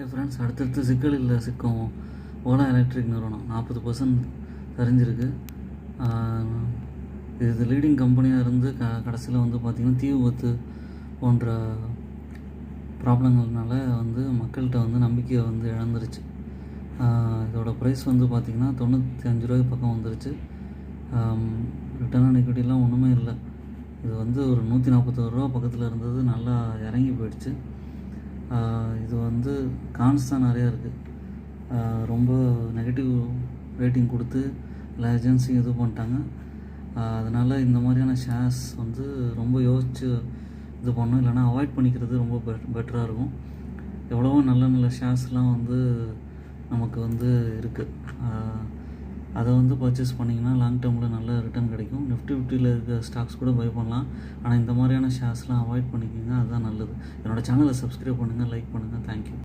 Friends, அடுத்தடுத்து சிக்கலில் சிக்கும் ஓலா எலக்ட்ரிக் நிறுவனம் 40% சரிஞ்சிருக்கு. இது லீடிங் கம்பெனியாக இருந்து கடைசியில் வந்து பார்த்திங்கன்னா தீ விபத்து போன்ற ப்ராப்ளங்கள்னால வந்து மக்கள்கிட்ட வந்து நம்பிக்கையை வந்து இழந்துருச்சு. இதோட ப்ரைஸ் வந்து பார்த்திங்கன்னா 95 ரூபாய்க்கு பக்கம் வந்துருச்சு. ரிட்டர்ன் ஆன் எக்விட்டிலாம் ஒன்றுமே இல்லை. இது வந்து ஒரு 141 ரூபா பக்கத்தில் இருந்தது, நல்லா இறங்கி போயிடுச்சு. இது வந்து கான்ஸ் தான் நிறையா இருக்குது. ரொம்ப நெகட்டிவ் ரேட்டிங் கொடுத்து எல்லா ஏஜென்சியும் இது பண்ணிட்டாங்க. அதனால் இந்த மாதிரியான ஷேர்ஸ் வந்து ரொம்ப யோசித்து இது பண்ணணும், இல்லைனா அவாய்ட் பண்ணிக்கிறது ரொம்ப பெட்டராக இருக்கும். எவ்வளவோ நல்ல நல்ல ஷேர்ஸ்லாம் வந்து நமக்கு வந்து இருக்குது. அதை வந்து பர்ச்சேஸ் பண்ணிங்கன்னா லாங் டேர்மில் நல்ல ரிட்டர்ன் கிடைக்கும். நிஃப்டி 50ல் இருக்க ஸ்டாக்ஸ் கூட பை பண்ணலாம். ஆனால் இந்த மாதிரியான ஷேர்ஸ்லாம் அவாய்ட் பண்ணிக்கோங்க, அதுதான் நல்லது. என்னோடய சேனலை சப்ஸ்கிரைப் பண்ணுங்கள், லைக் பண்ணுங்கள். தேங்க்யூ.